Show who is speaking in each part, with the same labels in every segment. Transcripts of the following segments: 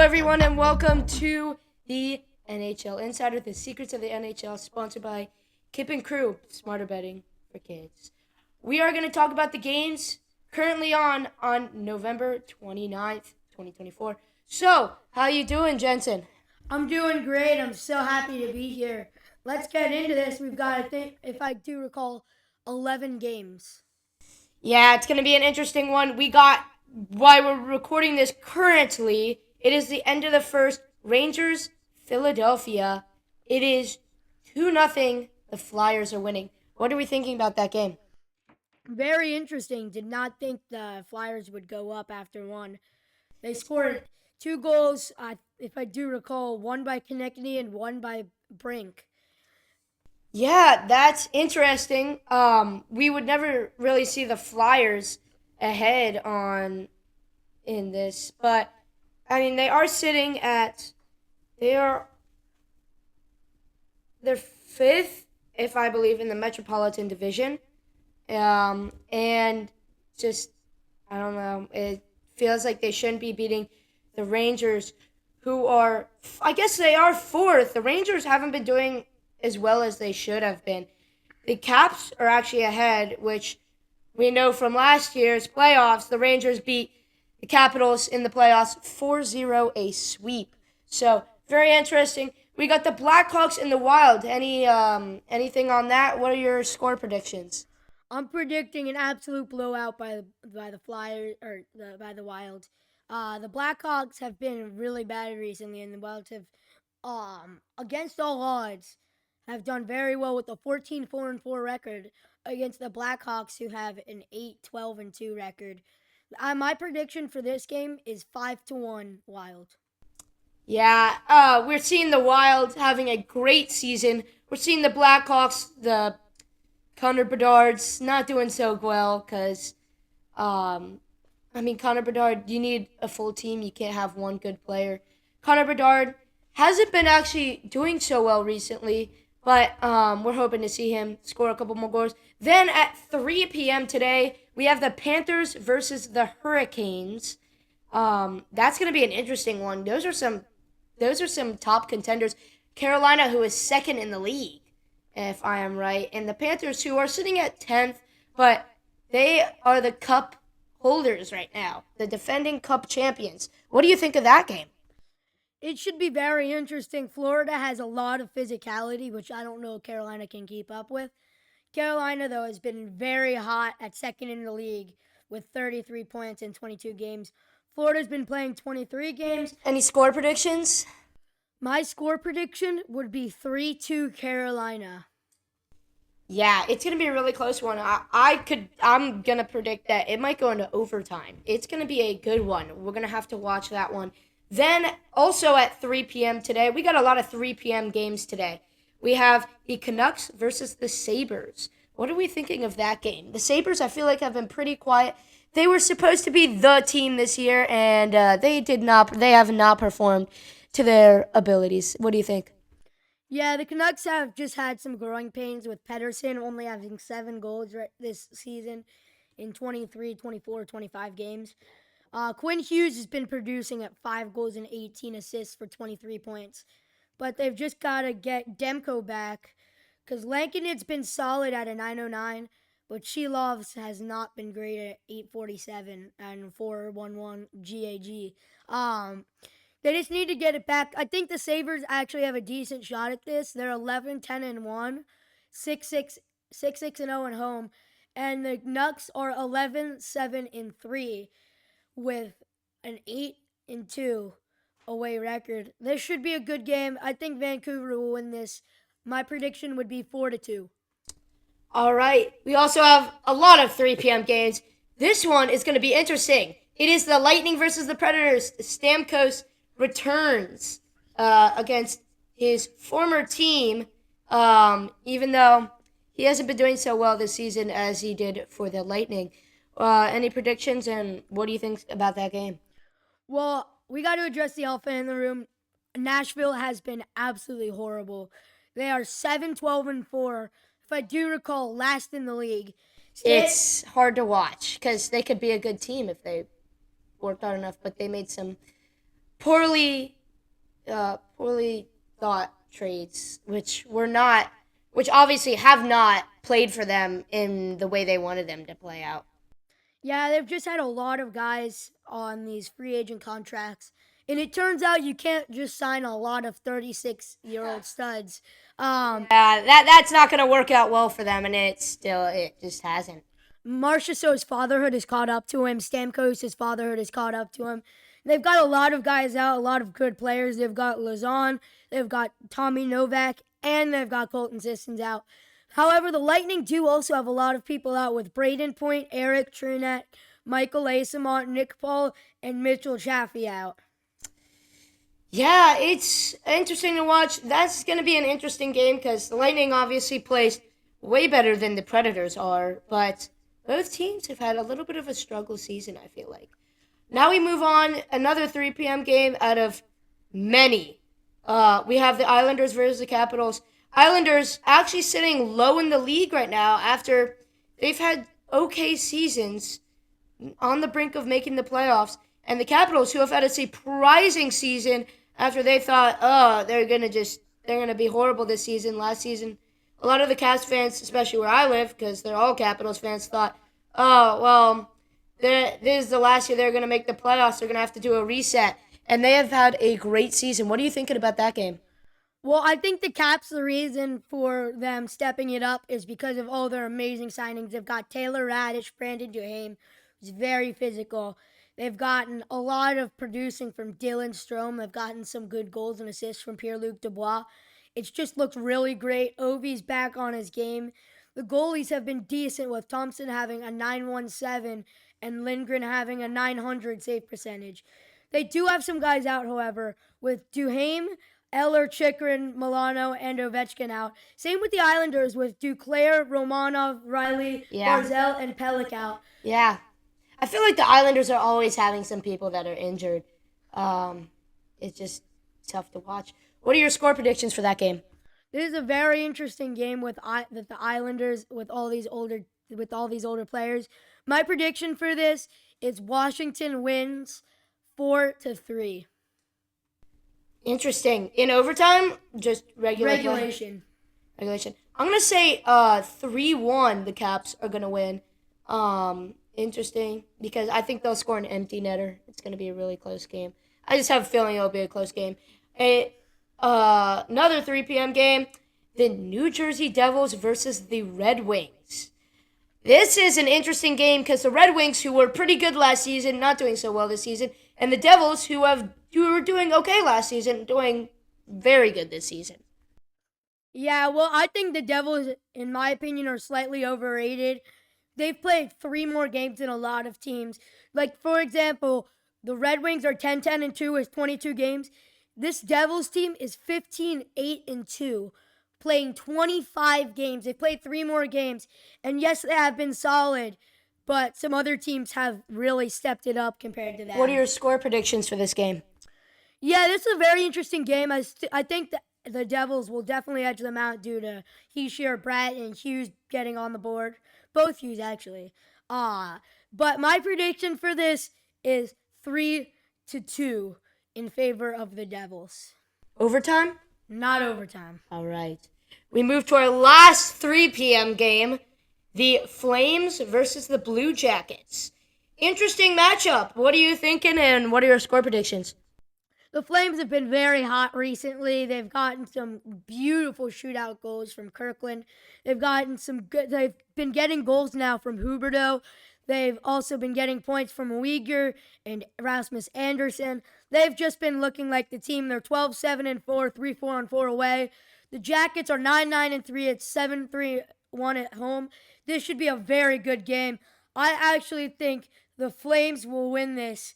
Speaker 1: everyone, and welcome to the NHL Insider, the secrets of the NHL, sponsored by Kip and Crew, Smarter Betting for Kids. We are going to talk about the games currently on November 29th, 2024. So, how you doing, Jensen?
Speaker 2: I'm doing great. I'm so happy to be here. Let's get into this. We've got, I think, if I do recall, 11 games.
Speaker 1: Yeah, it's going to be an interesting one. While we're recording this currently, it is the end of the first. Rangers, Philadelphia. It is 2-0. The Flyers are winning. What are we thinking about that game?
Speaker 2: Very interesting. Did not think the Flyers would go up after one. They scored two goals, if I do recall, one by Konechny and one by Brink.
Speaker 1: Yeah, that's interesting. We would never really see the Flyers ahead in this, but I mean they are they're fifth, if I believe, in the Metropolitan Division. And just I don't know. It feels like they shouldn't be beating the Rangers, who are, I guess they are fourth. The Rangers haven't been doing as well as they should have been. The Caps are actually ahead, which we know from last year's playoffs. The Rangers beat the Capitals in the playoffs 4-0, a sweep. So, very interesting. We got the Blackhawks and the Wild. Anything on that? What are your score predictions?
Speaker 2: I'm predicting an absolute blowout by the Flyers by the Wild. The Blackhawks have been really bad recently, and the Wilds have, against all odds, have done very well with a 14-4-4 record against the Blackhawks, who have an 8-12-2 record. My prediction for this game is 5-1 Wild.
Speaker 1: Yeah, we're seeing the Wild having a great season. We're seeing the Blackhawks, the Connor Bedard's not doing so well because, Connor Bedard, you need a full team. You can't have one good player. Connor Bedard hasn't been actually doing so well recently, but we're hoping to see him score a couple more goals. Then at 3 p.m. today, we have the Panthers versus the Hurricanes. That's going to be an interesting one. Those are some top contenders. Carolina, who is second in the league, if I am right, and the Panthers, who are sitting at 10th, but they are the cup holders right now, the defending cup champions. What do you think of that game?
Speaker 2: It should be very interesting. Florida has a lot of physicality, which I don't know if Carolina can keep up with. Carolina, though, has been very hot at second in the league with 33 points in 22 games. Florida's been playing 23 games.
Speaker 1: Any score predictions?
Speaker 2: My score prediction would be 3-2 Carolina.
Speaker 1: Yeah, it's gonna be a really close one. I'm gonna predict that it might go into overtime. It's gonna be a good one. We're gonna have to watch that one. Then also at 3 p.m. today, we got a lot of 3 p.m. games today. We have the Canucks versus the Sabres. What are we thinking of that game? The Sabres, I feel like, have been pretty quiet. They were supposed to be the team this year, and they did not. They have not performed to their abilities. What do you think?
Speaker 2: Yeah, the Canucks have just had some growing pains with Pedersen only having 7 goals this season in 23, 24, 25 games. Quinn Hughes has been producing at 5 goals and 18 assists for 23 points. But they've just got to get Demko back because Lankinen's been solid at a 909, but Shilovs has not been great at 847 and 411 GAG. They just need to get it back. I think the Sabres actually have a decent shot at this. They're 11-10-1, 6-6-0 at home, and the Nucks are 11-7-3 with an 8-2 away record. This should be a good game. I think Vancouver will win this. My prediction would be 4-2.
Speaker 1: All right. We also have a lot of 3 p.m. games. This one is going to be interesting. It is the Lightning versus the Predators. Stamkos returns against his former team, even though he hasn't been doing so well this season as he did for the Lightning. Any predictions, and what do you think about that game?
Speaker 2: Well, we got to address the elephant in the room. Nashville has been absolutely horrible. They are 7-12-4. If I do recall, last in the league.
Speaker 1: It's hard to watch because they could be a good team if they worked hard enough, but they made some poorly thought trades, which obviously have not played for them in the way they wanted them to play out.
Speaker 2: Yeah, they've just had a lot of guys on these free agent contracts. And it turns out you can't just sign a lot of 36-year-old studs.
Speaker 1: That's not going to work out well for them, and it just hasn't.
Speaker 2: Marchessault's fatherhood has caught up to him. Stamkos' fatherhood has caught up to him. They've got a lot of guys out, a lot of good players. They've got Lazon, they've got Tommy Novak, and they've got Colton Sissons out. However, the Lightning do also have a lot of people out with Braden Point, Eric Trunet, Michael Asamont, Nick Paul, and Mitchell Chaffee out.
Speaker 1: Yeah, it's interesting to watch. That's going to be an interesting game because the Lightning obviously plays way better than the Predators are, but both teams have had a little bit of a struggle season, I feel like. Now we move on, another 3 p.m. game out of many. We have the Islanders versus the Capitals. Islanders actually sitting low in the league right now after they've had okay seasons on the brink of making the playoffs. And the Capitals, who have had a surprising season after they thought, they're gonna be horrible this season. Last season, a lot of the Caps fans, especially where I live, because they're all Capitals fans, thought, oh well, this is the last year they're gonna make the playoffs. They're gonna have to do a reset, and they have had a great season. What are you thinking about that game?
Speaker 2: Well, I think the Caps, the reason for them stepping it up is because of all their amazing signings. They've got Taylor Radish, Brandon Duhaime, who's very physical. They've gotten a lot of producing from Dylan Strome. They've gotten some good goals and assists from Pierre-Luc Dubois. It's just looked really great. Ovi's back on his game. The goalies have been decent, with Thompson having a 917 and Lindgren having a 900 save percentage. They do have some guys out, however, with Duhaime, Eller, Chikrin, Milano, and Ovechkin out. Same with the Islanders with Duclair, Romanov, Riley, Barzell, and Pellick out.
Speaker 1: Yeah. I feel like the Islanders are always having some people that are injured. It's just tough to watch. What are your score predictions for that game?
Speaker 2: This is a very interesting game with the Islanders with all these older players. My prediction for this is Washington wins 4-3.
Speaker 1: Interesting. In overtime, just
Speaker 2: Regulation.
Speaker 1: I'm gonna say 3-1. The Caps are gonna win. Interesting because I think they'll score an empty netter. It's gonna be a really close game. I just have a feeling it'll be a close game. Another 3 p.m. game, the New Jersey Devils versus the Red Wings. This is an interesting game because the Red Wings, who were pretty good last season, not doing so well this season, and the Devils, who were doing okay last season, doing very good this season.
Speaker 2: Yeah, well, I think the Devils, in my opinion, are slightly overrated. They've played 3 more games than a lot of teams. Like, for example, the Red Wings are 10-2 with 22 games. This Devils team is 15-8-2, playing 25 games. They've played 3 more games. And yes, they have been solid, but some other teams have really stepped it up compared to that.
Speaker 1: What are your score predictions for this game?
Speaker 2: Yeah, this is a very interesting game. I think that the Devils will definitely edge them out due to Heishier, Bratt, and Hughes getting on the board. Both Hughes, actually. But my prediction for this is 3-2 in favor of the Devils.
Speaker 1: Overtime?
Speaker 2: Not overtime.
Speaker 1: All right. We move to our last 3 p.m. game, the Flames versus the Blue Jackets. Interesting matchup. What are you thinking, and what are your score predictions?
Speaker 2: The Flames have been very hot recently. They've gotten some beautiful shootout goals from Kirkland. They've been getting goals now from Huberdeau. They've also been getting points from Uyghur and Rasmus Anderson. They've just been looking like the team. They're 12-7-4, 3-4-4 away. The Jackets are 9-9-3. It's 7-3-1 at home. This should be a very good game. I actually think the Flames will win this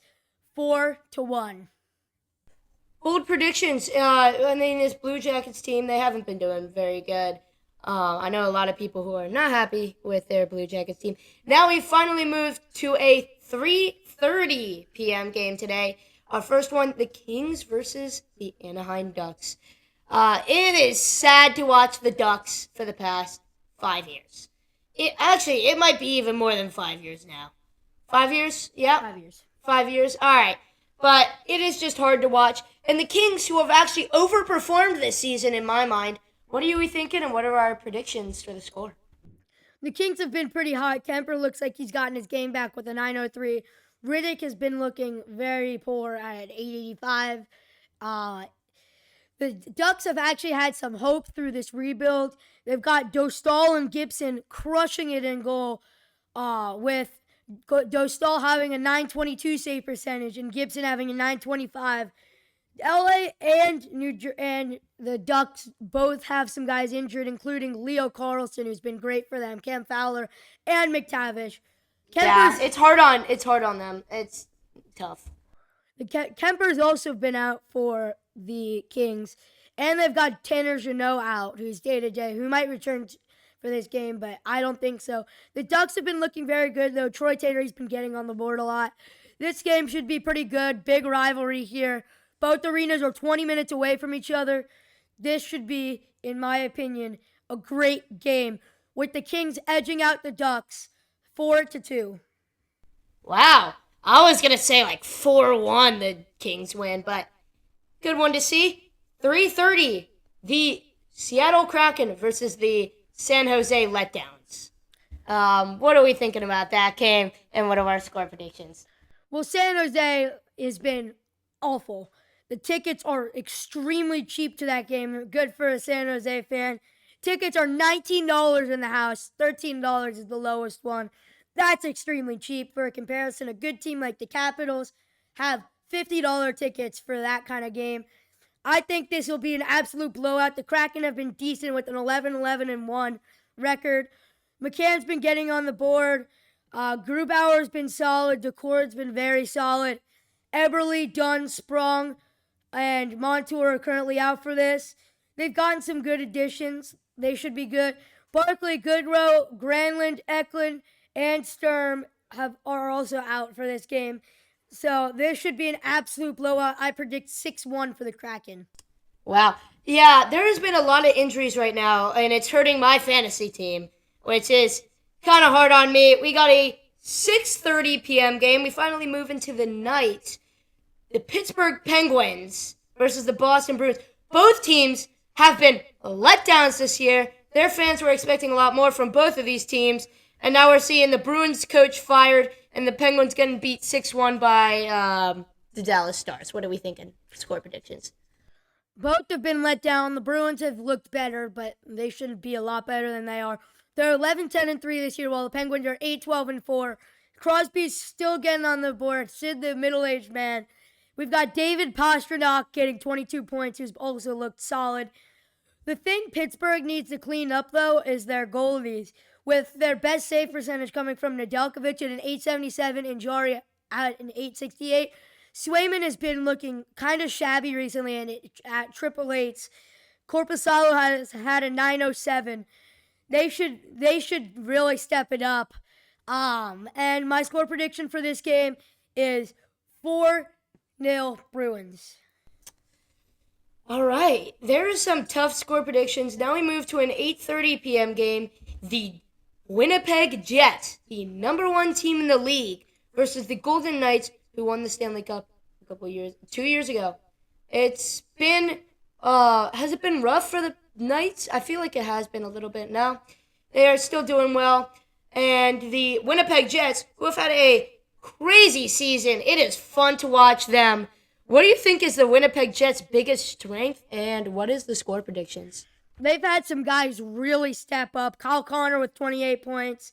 Speaker 2: 4-1.
Speaker 1: Bold predictions. I mean, this Blue Jackets team, they haven't been doing very good. I know a lot of people who are not happy with their Blue Jackets team. Now we finally moved to a 3:30 p.m. game today. Our first one, the Kings versus the Anaheim Ducks. It is sad to watch the Ducks for the past 5 years. It might be even more than 5 years now. 5 years? Yeah.
Speaker 2: 5 years.
Speaker 1: 5 years? All right. but it is just hard to watch. And the Kings, who have actually overperformed this season in my mind, what are we thinking and what are our predictions for the score?
Speaker 2: The Kings have been pretty hot. Kemper looks like he's gotten his game back with a 903. Riddick has been looking very poor at 885. The Ducks have actually had some hope through this rebuild. They've got Dostal and Gibson crushing it in goal, with Dostal having a 922 save percentage and Gibson having a 925. LA and the Ducks both have some guys injured, including Leo Carlson, who's been great for them, Cam Fowler, and McTavish.
Speaker 1: It's hard on them. It's tough.
Speaker 2: Kemper's also been out for the Kings, and they've got Tanner Jeannot out, who's day-to-day, who might return for this game, but I don't think so. The Ducks have been looking very good, though. Troy Taylor's been getting on the board a lot. This game should be pretty good. Big rivalry here. Both arenas are 20 minutes away from each other. This should be, in my opinion, a great game, with the Kings edging out the Ducks 4-2.
Speaker 1: Wow. I was going to say like 4-1 the Kings win, but good one to see. 3:30, the Seattle Kraken versus the San Jose Letdowns. What are we thinking about that game, and what are our score predictions?
Speaker 2: Well, San Jose has been awful. The tickets are extremely cheap to that game. Good for a San Jose fan. Tickets are $19 in the house. $13 is the lowest one. That's extremely cheap for a comparison. A good team like the Capitals have $50 tickets for that kind of game. I think this will be an absolute blowout. The Kraken have been decent with an 11-11-1 record. McCann's been getting on the board. Grubauer's been solid. Decore's been very solid. Eberle, Dunn, Sprong, and Montour are currently out for this. They've gotten some good additions. They should be good. Barkley, Goodrow, Granlund, Eklund, and Sturm are also out for this game. So this should be an absolute blowout. I predict 6-1 for the Kraken.
Speaker 1: Wow. Yeah, there has been a lot of injuries right now, and it's hurting my fantasy team, which is kind of hard on me. We got a 6:30 p.m. game. We finally move into the night. The Pittsburgh Penguins versus the Boston Bruins. Both teams have been letdowns this year. Their fans were expecting a lot more from both of these teams. And now we're seeing the Bruins coach fired and the Penguins getting beat 6-1 by the Dallas Stars. What are we thinking for score predictions?
Speaker 2: Both have been let down. The Bruins have looked better, but they should be a lot better than they are. They're 11-10-3 this year, while the Penguins are 8-12-4. Crosby's still getting on the board. Sid, the middle-aged man. We've got David Pastrnak getting 22 points, who's also looked solid. The thing Pittsburgh needs to clean up, though, is their goalies, with their best save percentage coming from Nedeljkovic at an 877 and Jari at an 868. Swayman has been looking kind of shabby recently and at triple eights. Korpisalo has had a 907. They should really step it up. And my score prediction for this game is 4-0 Bruins.
Speaker 1: All right. There are some tough score predictions. Now we move to an 8:30 p.m. game. The Winnipeg Jets, the number one team in the league, versus the Golden Knights, who won the Stanley Cup 2 years ago. It's been, has it been rough for the Knights? I feel like it has been a little bit now. They are still doing well. And the Winnipeg Jets, who have had a crazy season, it is fun to watch them. What do you think is the Winnipeg Jets' biggest strength, and what is the score predictions?
Speaker 2: They've had some guys really step up. Kyle Connor with 28 points,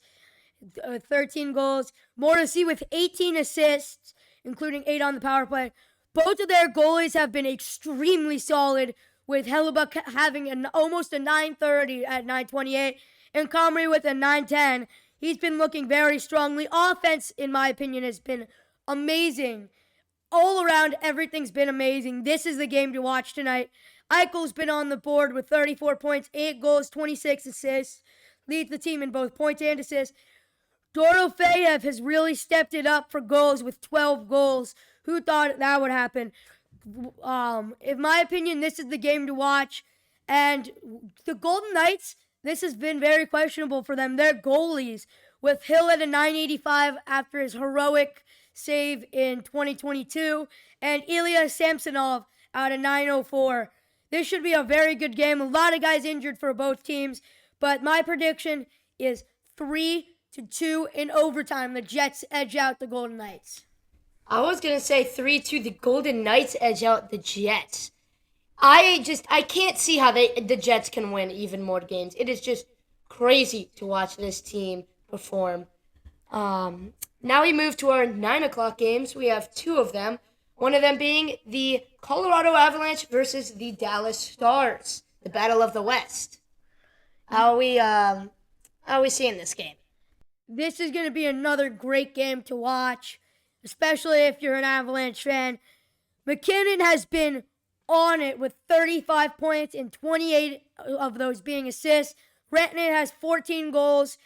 Speaker 2: 13 goals. Morrissey with 18 assists, including 8 on the power play. Both of their goalies have been extremely solid, with Hellebuck having almost a 930 at 928, and Comrie with a 910. He's been looking very strongly. Offense, in my opinion, has been amazing. All around, everything's been amazing. This is the game to watch tonight. Eichel's been on the board with 34 points, 8 goals, 26 assists. Leads the team in both points and assists. Dorofeyev has really stepped it up for goals with 12 goals. Who thought that would happen? In my opinion, this is the game to watch. And the Golden Knights, this has been very questionable for them. Their goalies, with Hill at a 985 after his heroic save in 2022, and Ilya Samsonov out of 904. This should be a very good game. A lot of guys injured for both teams, but my prediction is 3-2 in overtime. The Jets edge out the Golden Knights.
Speaker 1: I was going to say 3-2. The Golden Knights edge out the Jets. I can't see how the Jets can win even more games. It is just crazy to watch this team perform. Now we move to our 9 o'clock games. We have two of them. One of them being the Colorado Avalanche versus the Dallas Stars, the Battle of the West. How are we seeing this game?
Speaker 2: This is going to be another great game to watch, especially if you're an Avalanche fan. McKinnon has been on it with 35 points and 28 of those being assists. Rantanen has 14 goals.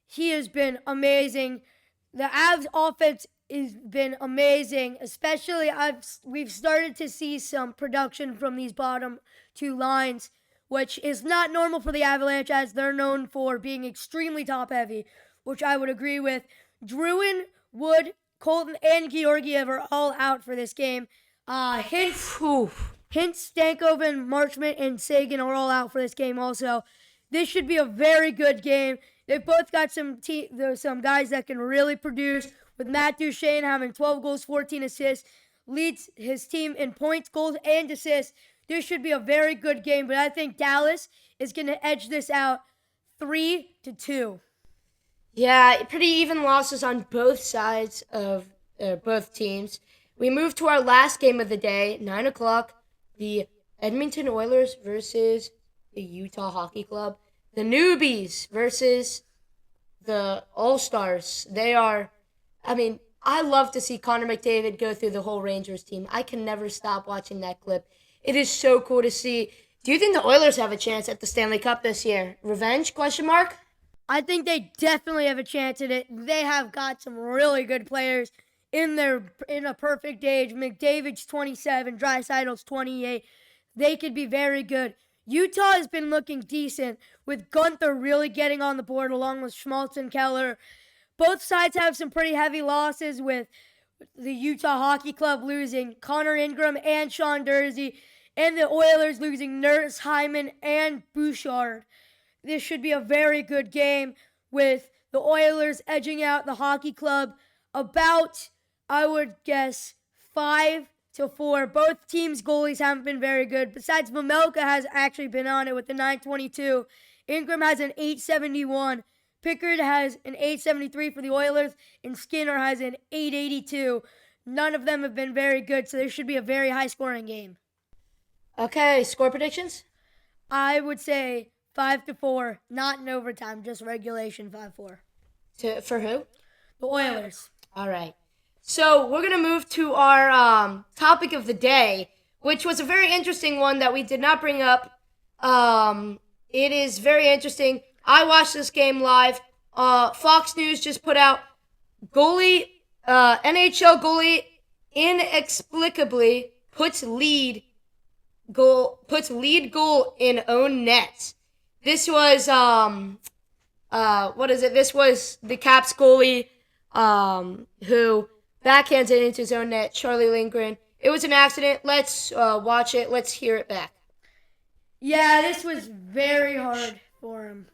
Speaker 2: He has been amazing. The Avs offense has been amazing, especially we've started to see some production from these bottom two lines, which is not normal for the Avalanche as they're known for being extremely top-heavy, which I would agree with. Druin, Wood, Colton, and Georgiev are all out for this game. Hintz, Stankoven, Marchment, and Sagan are all out for this game also. This should be a very good game. They've both got some guys that can really produce, with Matt Duchene having 12 goals, 14 assists, leads his team in points, goals, and assists. This should be a very good game, but I think Dallas is going to edge this out 3-2.
Speaker 1: Yeah, pretty even losses on both sides of both teams. We move to our last game of the day, 9 o'clock, the Edmonton Oilers versus the Utah Hockey Club. The newbies versus the All-Stars. I love to see Connor McDavid go through the whole Rangers team. I can never stop watching that clip. It is so cool to see. Do you think the Oilers have a chance at the Stanley Cup this year? Revenge, question mark?
Speaker 2: I think they definitely have a chance at it. They have got some really good players in a perfect age. McDavid's 27, Draisaitl's 28. They could be very good. Utah has been looking decent, with Gunther really getting on the board along with Schmaltz and Keller. Both sides have some pretty heavy losses, with the Utah Hockey Club losing Connor Ingram and Sean Durzi, and the Oilers losing Nurse, Hyman, and Bouchard. This should be a very good game, with the Oilers edging out the Hockey Club about, I would guess, 5-4. Both teams' goalies haven't been very good. Besides, Mamelka has actually been on it with the 922. Ingram has an 871. Pickard has an 873 for the Oilers, and Skinner has an 882. None of them have been very good, so this should be a very high-scoring game.
Speaker 1: Okay, score predictions?
Speaker 2: I would say 5-4, not in overtime, just regulation 5-4.
Speaker 1: For who?
Speaker 2: The Oilers.
Speaker 1: All right. So we're going to move to our topic of the day, which was a very interesting one that we did not bring up. It is very interesting. I watched this game live. Fox News just put out NHL goalie inexplicably puts lead goal in own net. This was This was the Caps goalie who backhands it into his own net, Charlie Lindgren. It was an accident. Let's watch it. Let's hear it back.
Speaker 2: Yeah, this was very hard for him.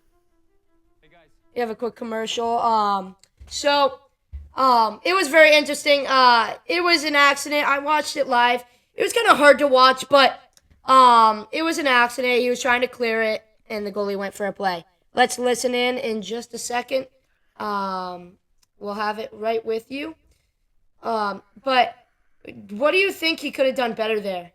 Speaker 1: Hey guys. You have a quick commercial. It was very interesting. It was an accident. I watched it live. It was kind of hard to watch, but it was an accident. He was trying to clear it, and the goalie went for a play. Let's listen in just a second. We'll have it right with you. But what do you think he could have done better there?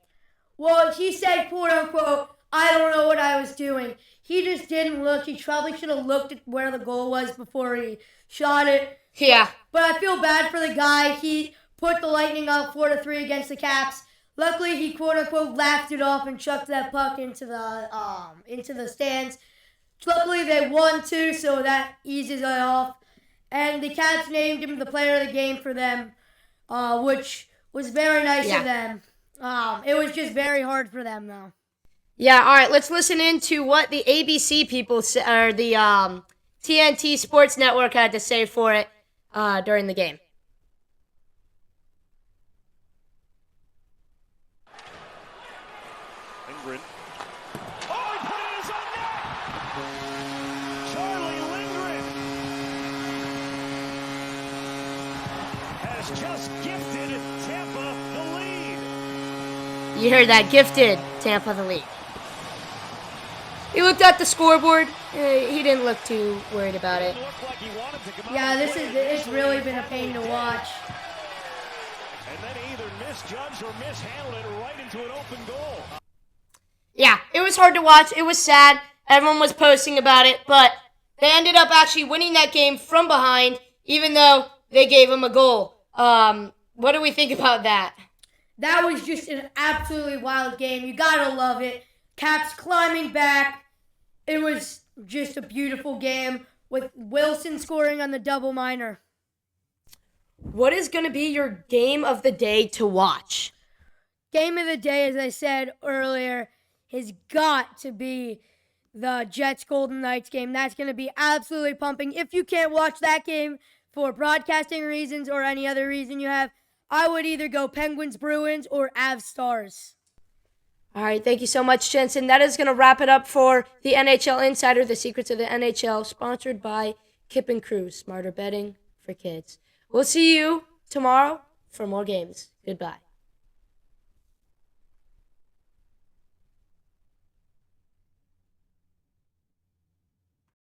Speaker 2: Well, he said, quote unquote, I don't know what I was doing. He just didn't look. He probably should have looked at where the goal was before he shot it.
Speaker 1: Yeah.
Speaker 2: But I feel bad for the guy. He put the Lightning up 4-3 against the Caps. Luckily, he quote unquote laughed it off and chucked that puck into the stands. Luckily, they won too, so that eases it off. And the Caps named him the player of the game for them, which was very nice of them. It was just very hard for them, though.
Speaker 1: Yeah, all right, let's listen in to what the ABC people, or the TNT Sports Network had to say for it during the game.
Speaker 3: Lindgren. Oh, he put it in his own net! Charlie Lindgren has just gifted Tampa the lead.
Speaker 1: You heard that. Gifted Tampa the lead. He looked at the scoreboard. He didn't look too worried about it.
Speaker 2: Yeah, it's really been a pain to watch.
Speaker 3: And then he either misjudged or mishandled it right into an open goal.
Speaker 1: Yeah, it was hard to watch. It was sad. Everyone was posting about it, but they ended up actually winning that game from behind, even though they gave him a goal. What do we think about that?
Speaker 2: That was just an absolutely wild game. You gotta love it. Caps climbing back. It was just a beautiful game with Wilson scoring on the double minor.
Speaker 1: What is going to be your game of the day to watch?
Speaker 2: Game of the day, as I said earlier, has got to be the Jets Golden Knights game. That's going to be absolutely pumping. If you can't watch that game for broadcasting reasons or any other reason you have, I would either go Penguins Bruins or Avs Stars.
Speaker 1: All right, thank you so much, Jensen. That is going to wrap it up for the NHL Insider, the secrets of the NHL, sponsored by Kip and Crew, smarter betting for kids. We'll see you tomorrow for more games. Goodbye.